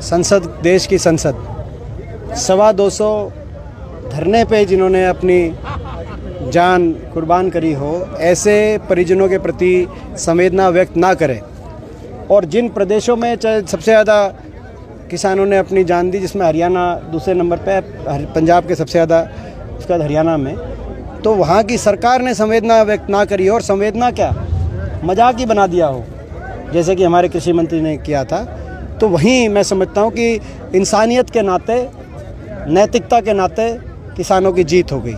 संसद, देश की संसद 225 धरने पे जिन्होंने अपनी जान कुर्बान करी हो, ऐसे परिजनों के प्रति संवेदना व्यक्त ना करें। और जिन प्रदेशों में सबसे ज़्यादा किसानों ने अपनी जान दी, जिसमें हरियाणा दूसरे नंबर पे है, पंजाब के सबसे ज़्यादा, उसके बाद हरियाणा में, तो वहाँ की सरकार ने संवेदना व्यक्त ना करी और संवेदना क्या मजाक ही बना दिया हो, जैसे कि हमारे कृषि मंत्री ने किया था। तो वहीं मैं समझता हूँ कि इंसानियत के नाते, नैतिकता के नाते किसानों की जीत हो गई।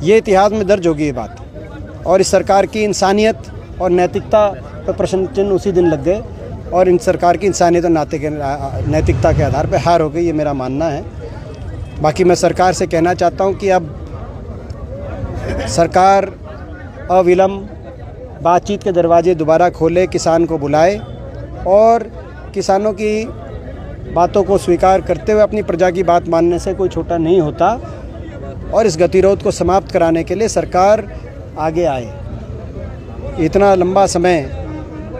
ये इतिहास में दर्ज होगी ये बात। और इस सरकार की इंसानियत और नैतिकता पर प्रश्न चिन्ह उसी दिन लग गए और इन सरकार की इंसानियत और नैतिकता के आधार पर हार हो गई, ये मेरा मानना है। बाकी मैं सरकार से कहना चाहता हूँ कि अब सरकार अविलंब बातचीत के दरवाजे दोबारा खोले, किसान को बुलाए और किसानों की बातों को स्वीकार करते हुए अपनी प्रजा की बात मानने से कोई छोटा नहीं होता और इस गतिरोध को समाप्त कराने के लिए सरकार आगे आए। इतना लंबा समय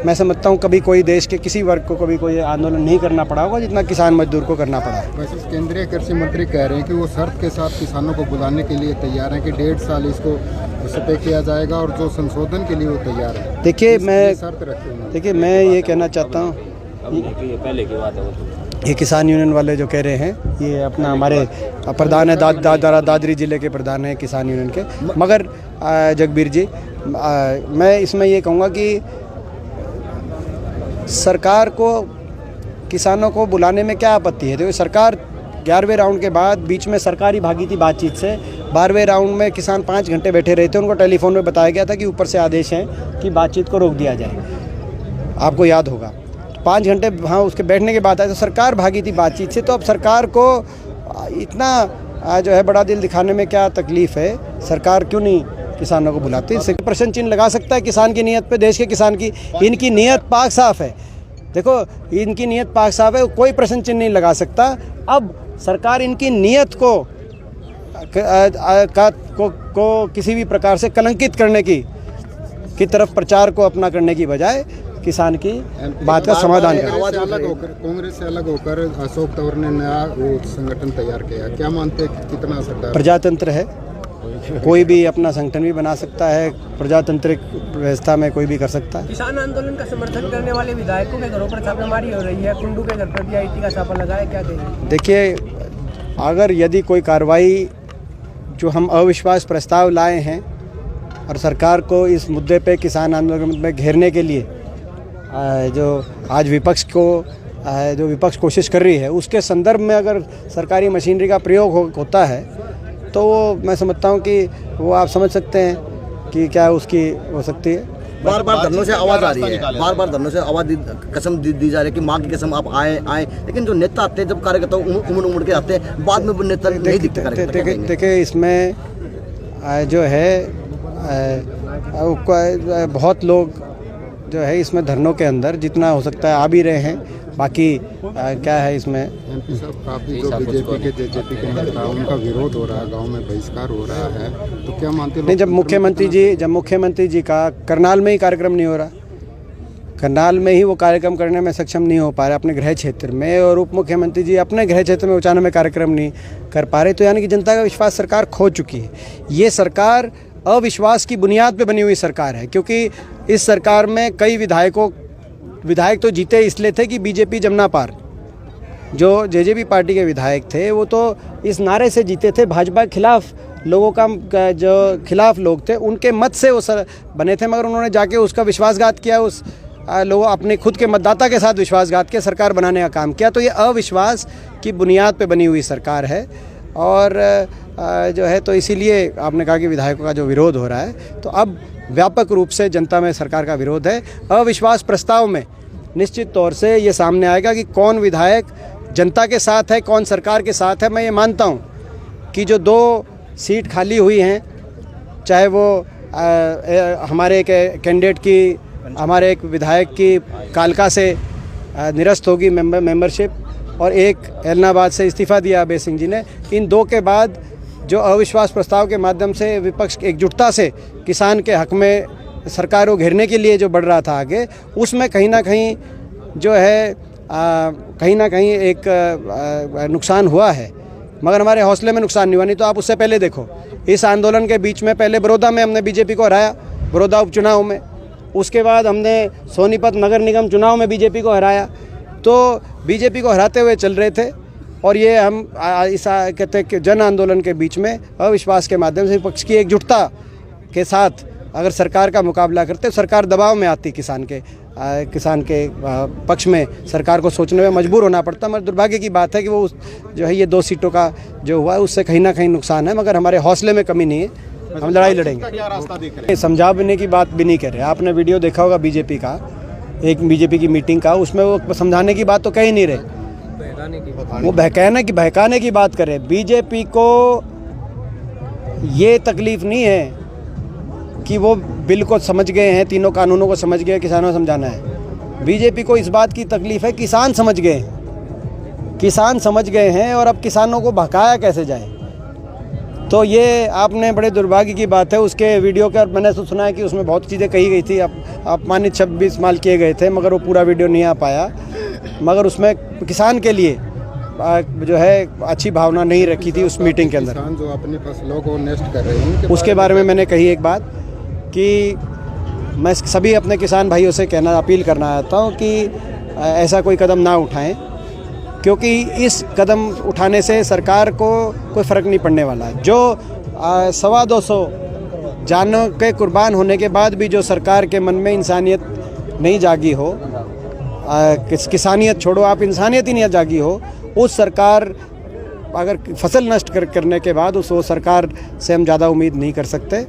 मैं समझता हूँ कभी कोई देश के किसी वर्ग को कभी कोई आंदोलन नहीं करना पड़ा होगा जितना किसान मजदूर को करना पड़ा है। वैसे केंद्रीय कृषि मंत्री कह रहे हैं कि वो शर्त के साथ किसानों को बुलाने के लिए तैयार हैं कि 1.5 साल इसको सतह किया जाएगा और जो संशोधन के लिए वो तैयार है। देखिए मैं ये कहना चाहता हूँ, पहले की बात है वो, ये किसान यूनियन वाले जो कह रहे हैं, ये अपना हमारे प्रधान है, दादरी जिले के प्रधान हैं किसान यूनियन के, मगर जगबीर जी, मैं इसमें ये कहूँगा कि सरकार को किसानों को बुलाने में क्या आपत्ति है। देखो सरकार 11वें राउंड के बाद बीच में सरकारी भागी थी बातचीत से। 12वें राउंड में किसान 5 घंटे बैठे रहे थे, उनको टेलीफोन में बताया गया था कि ऊपर से आदेश हैं कि बातचीत को रोक दिया जाए, आपको याद होगा। 5 घंटे वहाँ उसके बैठने के बाद आए तो सरकार भागी थी बातचीत से। तो अब सरकार को इतना जो है बड़ा दिल दिखाने में क्या तकलीफ़ है, सरकार क्यों नहीं किसानों को बुलाती? इससे प्रश्न चिन्ह लगा सकता है किसान की नीयत पे, देश के किसान की। इनकी नीयत पाक साफ है, देखो इनकी नीयत पाक साफ है, कोई प्रश्न चिन्ह नहीं लगा सकता। अब सरकार इनकी नीयत को किसी भी प्रकार से कलंकित करने की तरफ प्रचार को अपना करने की बजाय किसान की बात का समाधान करें। कांग्रेस से अलग होकर अशोक तंवर ने नया वो संगठन तैयार किया, क्या मानते हैं कि कितना असरदार? प्रजातंत्र है, कोई भी अपना संगठन भी बना सकता है, प्रजातांत्रिक व्यवस्था में कोई भी कर सकता है। किसान आंदोलन का समर्थन करने वाले विधायकों के घरों पर छापेमारी हो रही है, कुंडू के घर पर भी IT का छापा लगा है, क्या कहेंगे? देखिए, अगर यदि कोई कार्रवाई जो हम अविश्वास प्रस्ताव लाए हैं और सरकार को इस मुद्दे पे किसान आंदोलन में घेरने के लिए जो आज विपक्ष कोशिश कर रही है, उसके संदर्भ में अगर सरकारी मशीनरी का प्रयोग होता है तो मैं समझता हूँ कि वो आप समझ सकते हैं कि क्या उसकी हो सकती है। बार बार धरनों से आवाज़ आ रही है, बार बार धरनों से आवाज़ कसम दी जा रही है कि माँ की कसम आप आए, लेकिन जो नेता आते हैं, जब कार्यकर्ता उमड़ के आते हैं, बाद में वो नेता नहीं दिखते। देखिए इसमें जो है बहुत लोग जो है इसमें धरनों के अंदर जितना हो सकता है आ भी रहे हैं। बाकी क्या है इसमें MP साहब, काफ़ी जो बीजेपी के नेता उनका विरोध हो रहा है, गांव में बहिष्कार हो रहा है, तो क्या मानते हैं? नहीं, जब मुख्यमंत्री जी का करनाल में ही कार्यक्रम नहीं हो रहा, करनाल में ही वो कार्यक्रम करने में सक्षम नहीं हो पा रहे अपने गृह क्षेत्र में, और उप मुख्यमंत्री जी अपने गृह क्षेत्र में उचाना में कार्यक्रम नहीं कर पा रहे, तो यानी कि जनता का विश्वास सरकार खो चुकी है। ये सरकार अविश्वास की बुनियाद पे बनी हुई सरकार है, क्योंकि इस सरकार में कई विधायक तो जीते इसलिए थे कि बीजेपी जमना पार, जो जेजेपी पार्टी के विधायक थे वो तो इस नारे से जीते थे, भाजपा के खिलाफ लोगों का जो खिलाफ लोग थे उनके मत से वो बने थे, मगर उन्होंने जाके उसका विश्वासघात किया, उस लोगों अपने खुद के मतदाता के साथ विश्वासघात किया, सरकार बनाने का काम किया। तो ये अविश्वास की बुनियाद पे बनी हुई सरकार है और जो है, तो इसीलिए आपने कहा कि विधायकों का जो विरोध हो रहा है, तो अब व्यापक रूप से जनता में सरकार का विरोध है। अविश्वास प्रस्ताव में निश्चित तौर से ये सामने आएगा कि कौन विधायक जनता के साथ है, कौन सरकार के साथ है। मैं ये मानता हूँ कि जो 2 सीट खाली हुई हैं, चाहे वो हमारे एक कैंडिडेट की, हमारे एक विधायक की कालका से निरस्त होगी मेंबरशिप, और एक एलनाबाद से इस्तीफ़ा दिया अभय सिंह जी ने, इन 2 के बाद जो अविश्वास प्रस्ताव के माध्यम से विपक्ष एकजुटता से किसान के हक में सरकार को घेरने के लिए जो बढ़ रहा था आगे, उसमें कहीं ना कहीं जो है कहीं ना कहीं एक नुकसान हुआ है, मगर हमारे हौसले में नुकसान नहीं हुआ। नहीं तो आप उससे पहले देखो, इस आंदोलन के बीच में पहले बड़ौदा में हमने बीजेपी को हराया, बड़ौदा उपचुनाव में। उसके बाद हमने सोनीपत नगर निगम चुनाव में बीजेपी को हराया। तो बीजेपी को हराते हुए चल रहे थे और ये हम इस कहते हैं कि जन आंदोलन के बीच में अविश्वास के माध्यम से विपक्ष की एकजुटता के साथ अगर सरकार का मुकाबला करते, सरकार दबाव में आती, किसान के पक्ष में सरकार को सोचने में मजबूर होना पड़ता। मगर दुर्भाग्य की बात है कि वो जो है ये 2 सीटों का जो हुआ है उससे कहीं ना कहीं नुकसान है, मगर हमारे हौसले में कमी नहीं है, हम लड़ाई लड़ेंगे। समझाने की बात भी नहीं कर रहे। आपने वीडियो देखा होगा बीजेपी का, एक बीजेपी की मीटिंग का, उसमें वो समझाने की बात तो कह ही नहीं रहे, वो बहकाने की बात करे। बीजेपी को ये तकलीफ नहीं है कि वो बिल को समझ गए हैं, तीनों कानूनों को समझ गए, किसानों को समझाना है। बीजेपी को इस बात की तकलीफ है किसान समझ गए, किसान समझ गए हैं और अब किसानों को भकाया कैसे जाए। तो ये आपने बड़े दुर्भाग्य की बात है। उसके वीडियो का मैंने तो सुना है कि उसमें बहुत चीज़ें कही गई थी, अपमानित शब्द भी इस्तेमाल किए गए थे, मगर वो पूरा वीडियो नहीं आ पाया। मगर उसमें किसान के लिए जो है अच्छी भावना नहीं रखी थी उस मीटिंग के अंदर। किसान जो अपनी फसलों को नष्ट कर रहे हैं उसके बारे में मैंने कही एक बात कि मैं सभी अपने किसान भाइयों से अपील करना चाहता हूँ कि ऐसा कोई कदम ना उठाएं, क्योंकि इस कदम उठाने से सरकार को कोई फ़र्क नहीं पड़ने वाला। जो 250 जानों के कुर्बान होने के बाद भी जो सरकार के मन में इंसानियत नहीं जागी हो, किसानियत छोड़ो, आप इंसानियत ही नहीं जागी हो, उस सरकार अगर फसल नष्ट करने के बाद उस सरकार से हम ज़्यादा उम्मीद नहीं कर सकते।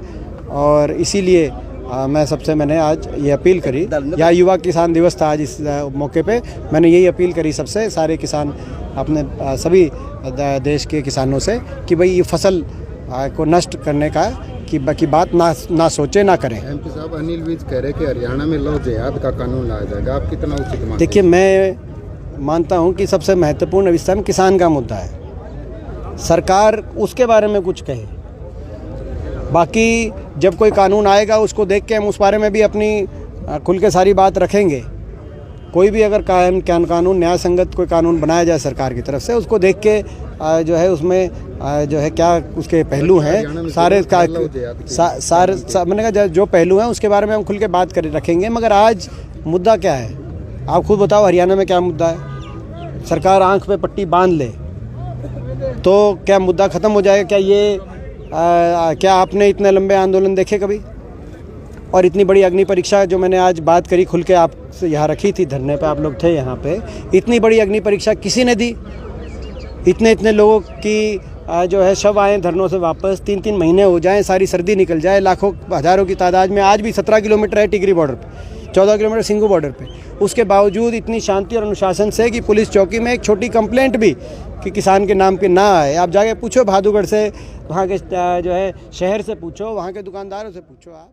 और इसीलिए मैंने आज ये अपील करी, या युवा किसान दिवस था आज, इस मौके पे मैंने यही अपील करी सबसे, सारे किसान अपने सभी देश के किसानों से कि भाई ये फसल को नष्ट करने का की बात ना सोचे, ना करें। MP साहब अनिल विज कह रहे कि हरियाणा में लव जिहाद का कानून लाया जाएगा, आप कितना उचित मानते हैं? देखिए, मैं मानता हूँ कि सबसे महत्वपूर्ण इस समय किसान का मुद्दा है। सरकार उसके बारे में कुछ कहे, बाकी जब कोई कानून आएगा उसको देख के हम उस बारे में भी अपनी खुल के सारी बात रखेंगे। कोई भी अगर कानून न्याय संगत कोई कानून बनाया जाए सरकार की तरफ से, उसको देख के जो है उसमें जो है क्या उसके पहलू हैं सारे मैंने कहा जो पहलू हैं उसके बारे में हम खुल के बात रखेंगे। मगर आज मुद्दा क्या है, आप खुद बताओ, हरियाणा में क्या मुद्दा है? सरकार आंख पे पट्टी बांध ले तो क्या मुद्दा ख़त्म हो जाएगा? क्या ये क्या आपने इतने लंबे आंदोलन देखे कभी? और इतनी बड़ी अग्नि परीक्षा जो मैंने आज बात करी खुल के आपसे यहाँ रखी थी, धरने पे आप लोग थे यहाँ पे, इतनी बड़ी अग्नि परीक्षा किसी ने दी? इतने लोगों की जो है शव आए धरनों से वापस, 3-3 महीने हो जाएं, सारी सर्दी निकल जाए, लाखों हज़ारों की तादाद में आज भी 17 किलोमीटर है टिकरी बॉर्डर पे, 14 किलोमीटर सिंगू बॉर्डर पे, उसके बावजूद इतनी शांति और अनुशासन से कि पुलिस चौकी में एक छोटी कंप्लेंट भी कि किसान के नाम पे ना आए। आप जाके पूछो भादुगढ़ से, वहाँ के जो है शहर से पूछो, वहाँ के दुकानदारों से पूछो आप।